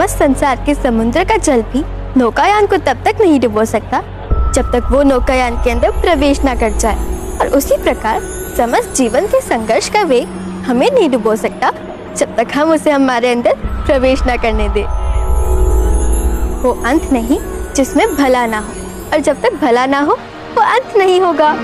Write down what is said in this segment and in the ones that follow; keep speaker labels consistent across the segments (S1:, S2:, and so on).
S1: समस्त संसार के समुद्र का जल भी नौकायान को तब तक नहीं डुबो सकता जब तक वो नौकायान के अंदर प्रवेश ना कर जाए, और उसी प्रकार समस्त जीवन के संघर्ष का वेग हमें नहीं डुबो सकता जब तक हम उसे हमारे अंदर प्रवेश ना करने दें। वो अंत नहीं जिसमें भला ना हो, और जब तक भला ना हो वो अंत नहीं होगा।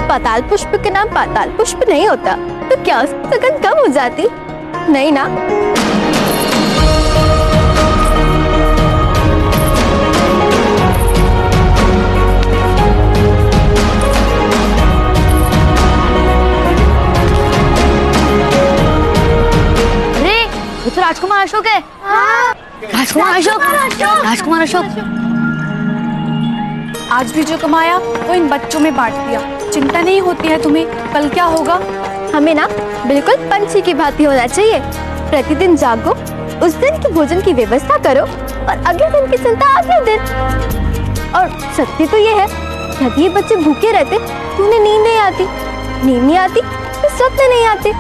S1: पाताल पुष्प के नाम पाताल पुष्प नहीं होता तो क्या उसकी सुगंध कम हो जाती? नहीं ना।
S2: अरे वो तो राजकुमार अशोक है। हाँ। राजकुमार अशोक, राजकुमार अशोक।
S3: आज भी जो कमाया वो इन बच्चों में बांट दिया। चिंता नहीं होती है तुम्हें कल क्या होगा?
S1: हमें ना बिल्कुल पंछी की भांति होना चाहिए। प्रतिदिन जागो, उस दिन की भोजन की व्यवस्था करो और अगले दिन की चिंता अगले दिन। और सत्य तो ये है, यदि ये बच्चे भूखे रहते तो उन्हें नींद नहीं आती, नींद नहीं आती तो स्वप्न नहीं आते,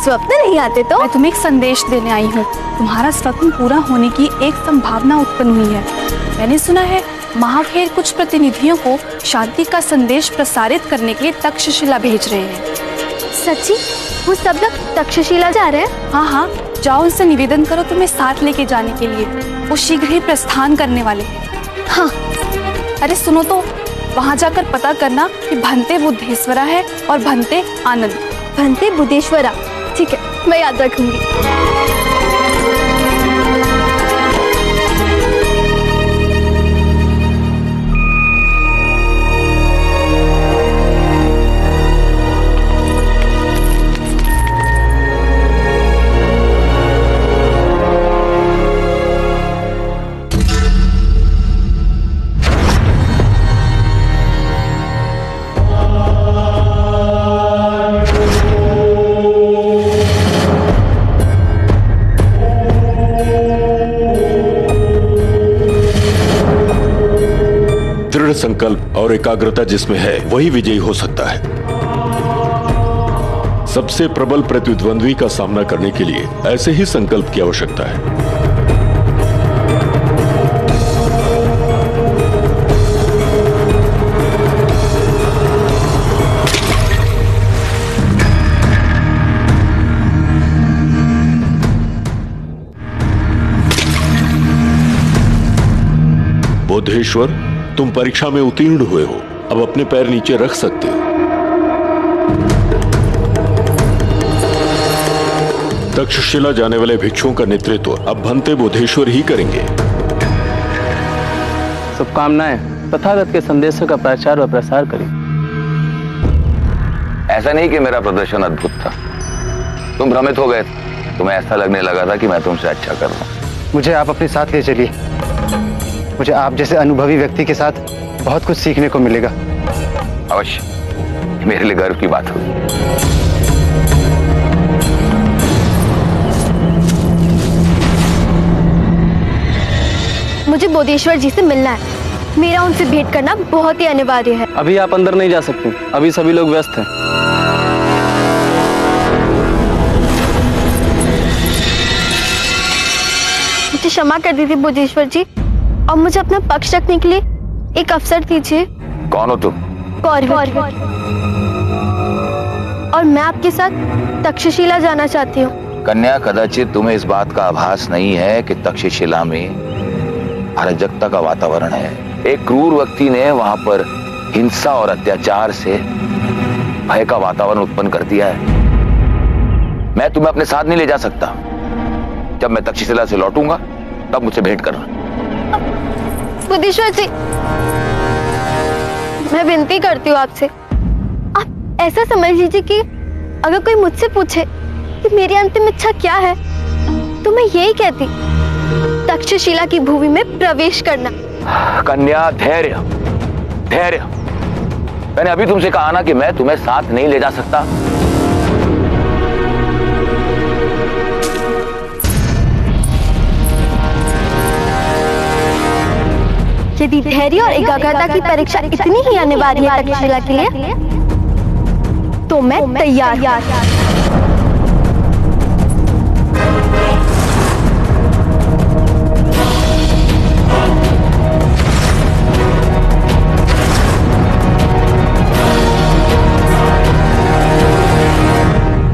S1: स्वप्न नहीं आते तो
S3: मैं तुम्हें एक संदेश देने आई हूँ। तुम्हारा स्वप्न पूरा होने की एक संभावना उत्पन्न हुई है। मैंने सुना है महाखेर कुछ प्रतिनिधियों को शांति का संदेश प्रसारित करने के लिए तक्षशिला भेज रहे हैं।
S1: सच्ची? वो सब लोग तक्षशिला जा रहे हैं?
S3: हाँ हाँ, जाओ उनसे निवेदन करो तुम्हें साथ लेके जाने के लिए। वो शीघ्र ही प्रस्थान करने वाले हैं।
S1: हाँ।
S3: अरे सुनो तो, वहाँ जाकर पता करना कि भंते बुद्धेश्वरा है और भंते आनंद।
S1: भंते बुद्धेश्वरा, ठीक है, मैं याद रखूंगी।
S4: दृढ़ संकल्प और एकाग्रता जिसमें है वही विजयी हो सकता है। सबसे प्रबल प्रतिद्वंद्वी का सामना करने के लिए ऐसे ही संकल्प की आवश्यकता है। बुद्धेश्वर तुम परीक्षा में उत्तीर्ण हुए हो, अब अपने पैर नीचे रख सकते हो। तक्षशिला जाने वाले भिक्षुओं का नेतृत्व अब भंते बोधेश्वर ही करेंगे।
S5: शुभकामनाएं। तथागत के संदेशों का प्रचार व प्रसार करें।
S6: ऐसा नहीं कि मेरा प्रदर्शन अद्भुत था, तुम भ्रमित हो गए थे। तुम्हें ऐसा लगने लगा था कि मैं तुमसे अच्छा कर रहा हूं।
S7: मुझे आप अपने साथ ले चलिए। मुझे आप जैसे अनुभवी व्यक्ति के साथ बहुत कुछ सीखने को मिलेगा।
S6: अवश्य, मेरे लिए गर्व की बात होगी।
S1: मुझे बोधेश्वर जी से मिलना है। मेरा उनसे भेंट करना बहुत ही अनिवार्य है।
S5: अभी आप अंदर नहीं जा सकते, अभी सभी लोग व्यस्त हैं।
S1: मुझे क्षमा कर दीजिए बोधेश्वर जी, और मुझे अपना पक्ष रखने के लिए एक अवसर दीजिए।
S6: कौन हो तुम?
S1: कौरवी। और मैं आपके साथ तक्षशिला जाना चाहती हूँ।
S6: कन्या, कदाचित तुम्हें इस बात का आभास नहीं है कि तक्षशिला में अराजकता का वातावरण है। एक क्रूर व्यक्ति ने वहां पर हिंसा और अत्याचार से भय का वातावरण उत्पन्न कर दिया है। मैं तुम्हें अपने साथ नहीं ले जा सकता। जब मैं तक्षशिला से लौटूंगा तब मुझसे भेंट करना।
S1: बोधेश्वर जी, मैं विनती करती हूँ आपसे, आप ऐसा समझ लीजिए कि अगर कोई मुझसे पूछे कि मेरी अंतिम इच्छा क्या है, तो मैं यही कहती, तक्षशिला की भूमि में प्रवेश करना।
S6: कन्या, धैर्य धैर्य। मैंने अभी तुमसे कहा ना कि मैं तुम्हें साथ नहीं ले जा सकता।
S1: यदि धैर्य और एकाग्रता की परीक्षा इतनी ही अनिवार्य है तक्षशिला के लिए, तो मैं तैयार।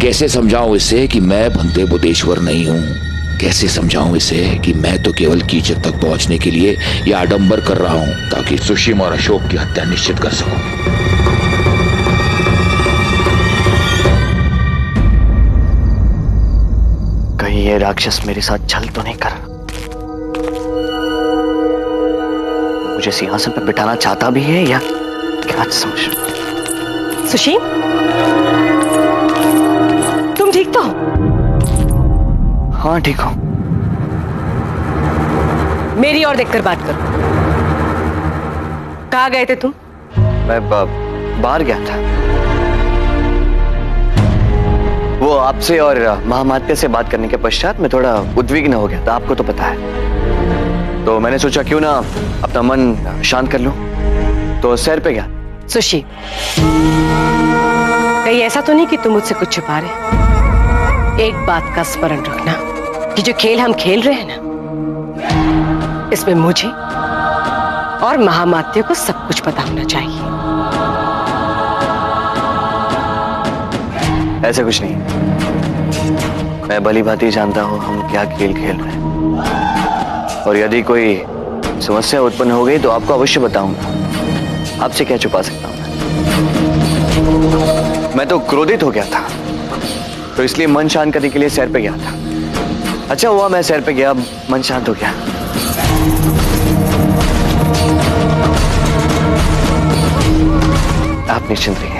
S6: कैसे समझाऊं इसे कि मैं भंते बोधेश्वर नहीं हूं? कैसे समझाऊं इसे कि मैं तो केवल कीचक तक पहुंचने के लिए यह आडंबर कर रहा हूं ताकि सुशीम और अशोक की हत्या निश्चित कर सकूं।
S7: कहीं ये राक्षस मेरे साथ छल तो नहीं कर, मुझे सिंहासन पर बिठाना चाहता भी है या क्या समझ।
S8: सुशीम, तुम ठीक तो हो?
S7: हाँ ठीक हूं।
S8: मेरी ओर देखकर बात करो। कहाँ गए थे तुम?
S7: मैं बाहर गया था। वो आपसे और महामात्य से बात करने के पश्चात मैं थोड़ा उद्विग्न हो गया था, आपको तो पता है। तो मैंने सोचा क्यों ना अपना मन शांत कर लूं, तो सैर पे गया।
S8: सुशीम, कहीं ऐसा तो नहीं कि तुम मुझसे कुछ छुपा रहे? एक बात का स्मरण रखना कि जो खेल हम खेल रहे हैं ना, इसमें मुझे और महामात्य को सब कुछ पता होना चाहिए।
S7: ऐसा कुछ नहीं, मैं भली भांति जानता हूं हम क्या खेल खेल रहे हैं, और यदि कोई समस्या उत्पन्न हो गई तो आपको अवश्य बताऊंगा। आपसे क्या छुपा सकता हूं मैं तो क्रोधित हो गया था, तो इसलिए मन शांत करने के लिए सैर पे गया था। अच्छा हुआ मैं सैर पे गया, मन शांत हो गया। आप निश्चिंत रहिए।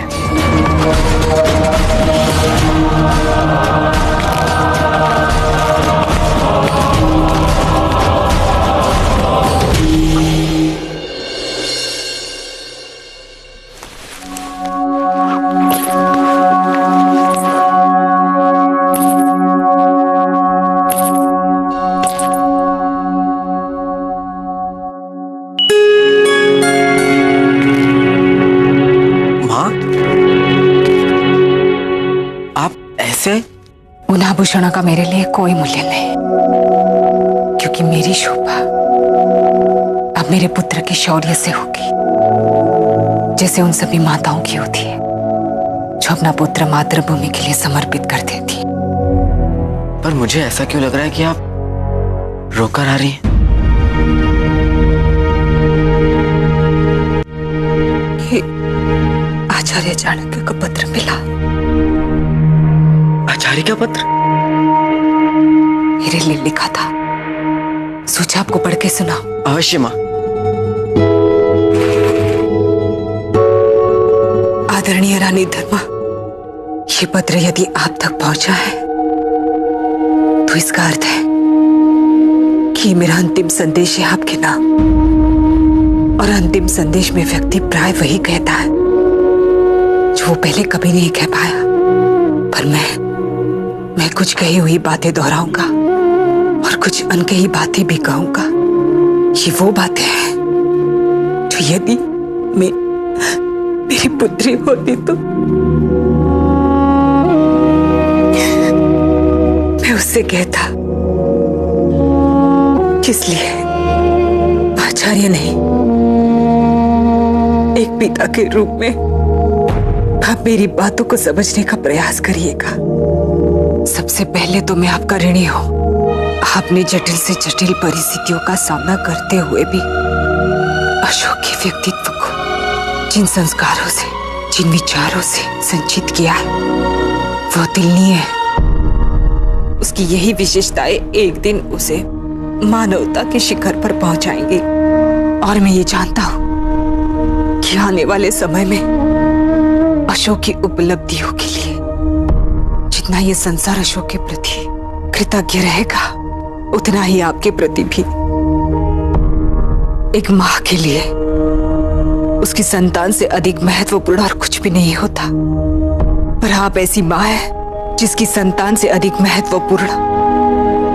S9: उन आभूषणों का मेरे लिए कोई मूल्य नहीं, क्योंकि मेरी शोभा अब मेरे पुत्र के शौर्य से होगी, जैसे उन सभी माताओं की होती है जो अपना पुत्र मातृभूमि के लिए समर्पित कर देती।
S7: पर मुझे ऐसा क्यों लग रहा है कि आप रोकर आ रही हैं?
S9: आचार्य चाणक्य का पत्र मिला।
S7: आचार्य का पत्र?
S9: मेरे लिए लिखा था, सोचा आपको पढ़ के सुनाओ।
S7: अवश्य माँ।
S9: आदरणीय रानी धर्मा, ये पत्र यदि आप तक पहुंचा है तो इसका अर्थ है कि मेरा अंतिम संदेश है आपके नाम। और अंतिम संदेश में व्यक्ति प्राय वही कहता है जो वो पहले कभी नहीं कह पाया। पर मैं कुछ कही हुई बातें दोहराऊंगा और कुछ अनकही बातें भी कहूंगा। ये वो बातें हैं जो यदि मेरी पुत्री होती तो मैं उससे कहता, किस लिए आचार्य नहीं, एक पिता के रूप में आप मेरी बातों को समझने का प्रयास करिएगा। सबसे पहले तो मैं आपका ऋणी हूं। आपने जटिल से जटिल परिस्थितियों का सामना करते हुए भी अशोक के व्यक्तित्व को जिन संस्कारों से, जिन विचारों से संचित किया है वो अतुलनीय है। उसकी यही विशेषताएं एक दिन उसे मानवता के शिखर पर पहुंचाएंगी। और मैं ये जानता हूं कि आने वाले समय में अशोक की उपलब्धियों के लिए जितना ये संसार अशोक के प्रति कृतज्ञ रहेगा, उतना ही आपके प्रति भी। एक माँ के लिए उसकी संतान से अधिक महत्वपूर्ण और कुछ भी नहीं होता। पर आप ऐसी माँ है जिसकी संतान से अधिक महत्वपूर्ण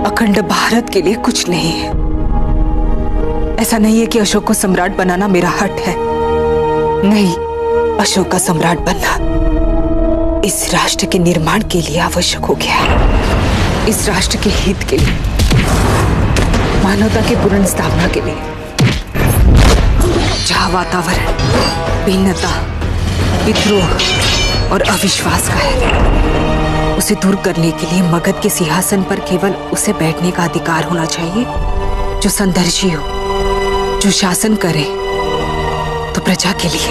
S9: अखंड भारत के लिए कुछ नहीं है। ऐसा नहीं है कि अशोक को सम्राट बनाना मेरा हट है। नहीं, अशोक का सम्राट बनना इस राष्ट्र के निर्माण के लिए आवश्यक हो गया है। इस राष्ट्र के हित के लिए, मानवता के पूर्ण स्थापना के लिए, जहां वातावरण भिन्नता, विद्रोह और अविश्वास का है, उसे दूर करने के लिए मगध के सिंहासन पर केवल उसे बैठने का अधिकार होना चाहिए जो संदर्शी हो, जो शासन करे तो प्रजा के लिए।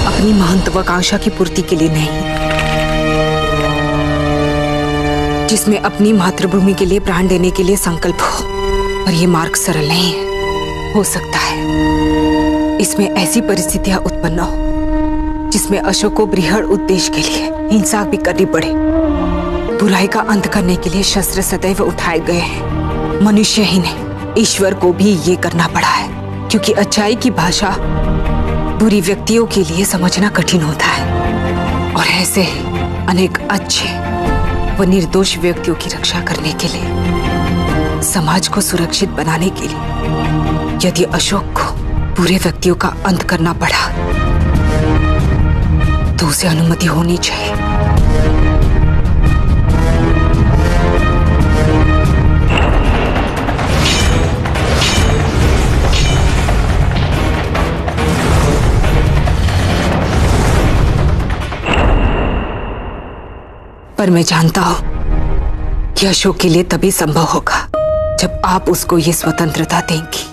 S9: अपनी महत्वाकांक्षा की पूर्ति के लिए नहीं, जिसमें अपनी मातृभूमि के लिए प्राण देने के लिए संकल्प हो। और ये मार्ग सरल नहीं है। हो सकता है इसमें ऐसी परिस्थितियां उत्पन्न हो जिसमें अशोक को बृहद उद्देश्य के लिए हिंसा भी करनी पड़े। बुराई का अंत करने के लिए शस्त्र सदैव उठाए गए हैं। मनुष्य ही नहीं, ईश्वर को भी ये करना पड़ा है, क्योंकि अच्छाई की भाषा बुरी व्यक्तियों के लिए समझना कठिन होता है। और ऐसे ही अनेक अच्छे व निर्दोष व्यक्तियों की रक्षा करने के लिए, समाज को सुरक्षित बनाने के लिए यदि अशोक को बुरे व्यक्तियों का अंत करना पड़ा तो उसे अनुमति होनी चाहिए। पर मैं जानता हूं कि अशोक के लिए तभी संभव होगा जब आप उसको ये स्वतंत्रता देंगी,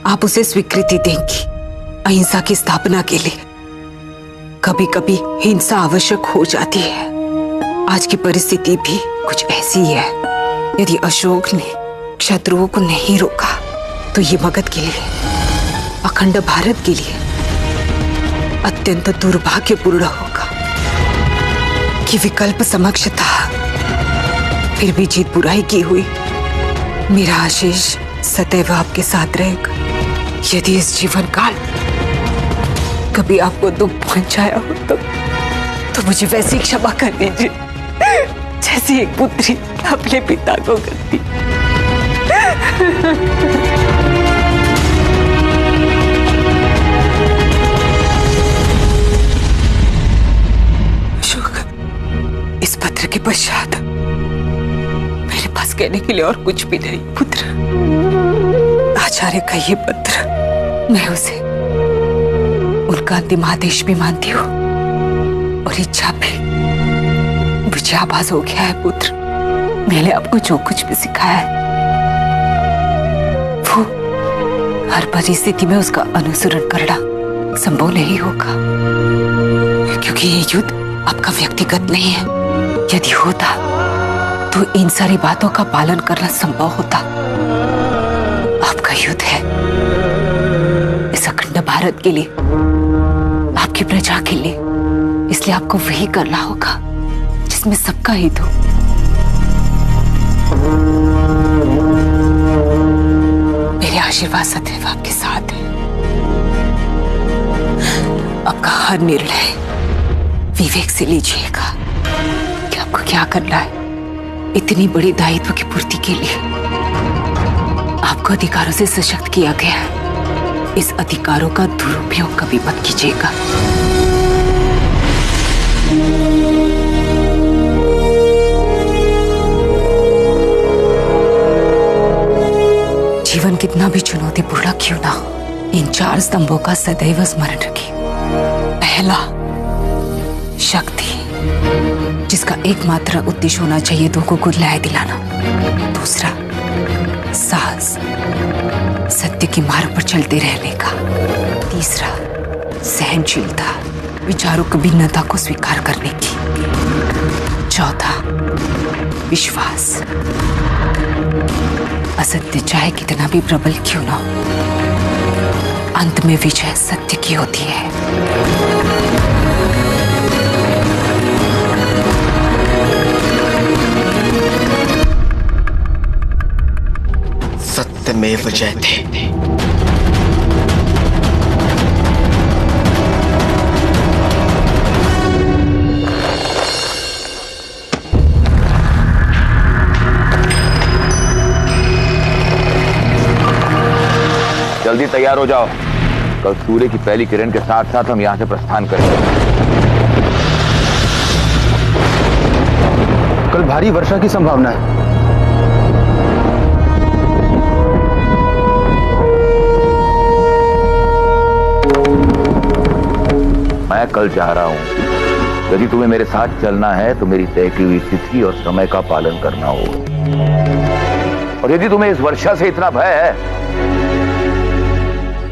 S9: आप उसे स्वीकृति देंगी अहिंसा की स्थापना के लिए। कभी कभी हिंसा आवश्यक हो जाती है। आज की परिस्थिति भी कुछ ऐसी है। यदि अशोक ने शत्रुओं को नहीं रोका तो ये मगध के लिए, अखंड भारत के लिए अत्यंत दुर्भाग्यपूर्ण होगा कि विकल्प समक्ष था, फिर भी जीत बुराई की हुई। मेरा आशीष सदैव आपके साथ रहेगा। यदि इस जीवन काल कभी आपको दुख पहुंचाया हो तो मुझे वैसी क्षमा कर दीजिए जैसी एक पुत्री अपने पिता को करती। इस पत्र के पश्चात मेरे पास कहने के लिए और कुछ भी नहीं। पुत्र, आचार्य का ये पत्र, मैं उसे उनका अंतिम आदेश भी मानती हूँ और इच्छा भी। मुझे आभास हो गया है पुत्र, मैंने आपको जो कुछ भी सिखाया है हर परिस्थिति में उसका अनुसरण करना संभव नहीं होगा, क्योंकि ये युद्ध आपका व्यक्तिगत नहीं है। यदि होता तो इन सारी बातों का पालन करना संभव होता। आपका युद्ध है इस अखंड भारत के लिए, आपकी प्रजा के लिए, इसलिए आपको वही करना होगा जिसमें सबका हित हो। मेरे आशीर्वाद सदैव आपके साथ है। आपका हर निर्णय विवेक से लीजिएगा कि आपको क्या करना है। इतनी बड़ी दायित्व की पूर्ति के लिए आपको अधिकारों से सशक्त किया गया है। इस अधिकारों का दुरुपयोग कभी मत कीजिएगा। जीवन कितना भी चुनौतीपूर्ण क्यों ना हो, इन 4 स्तंभों का सदैव स्मरण रखिए। पहला, शक्ति, जिसका एकमात्र उद्देश्य होना चाहिए लोगों को न्याय दिलाना। दूसरा, साहस, सत्य के मार्ग पर चलते रहने का। तीसरा, सहनशीलता, विचारों की भिन्नता को स्वीकार करने की। चौथा, विश्वास, असत्य चाहे कितना भी प्रबल क्यों ना हो, अंत में विजय सत्य की होती है।
S10: सत्यमेव जयते।
S6: जल्दी तैयार हो जाओ, कल सूर्य की पहली किरण के साथ साथ हम यहां से प्रस्थान करेंगे।
S5: कल भारी वर्षा की संभावना है।
S6: मैं कल जा रहा हूं। यदि तुम्हें मेरे साथ चलना है तो मेरी तय की हुई तिथि और समय का पालन करना होगा। और यदि तुम्हें इस वर्षा से इतना भय है,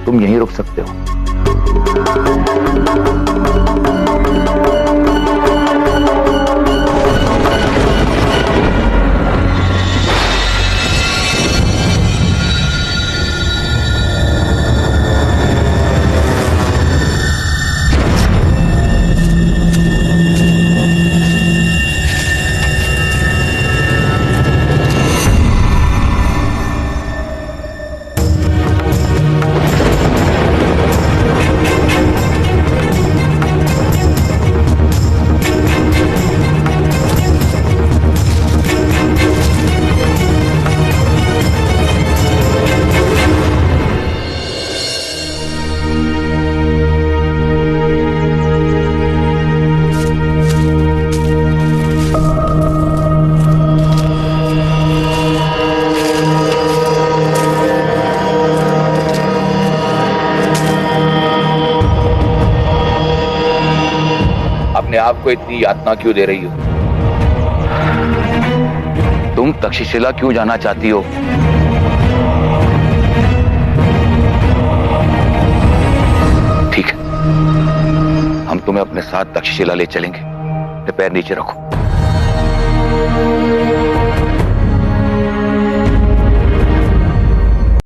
S6: तुम यहीं रुक सकते हो। आपको इतनी यातना क्यों दे रही हो? तुम तक्षशिला क्यों जाना चाहती हो? ठीक है, हम तुम्हें अपने साथ तक्षशिला ले चलेंगे। पैर नीचे रखो।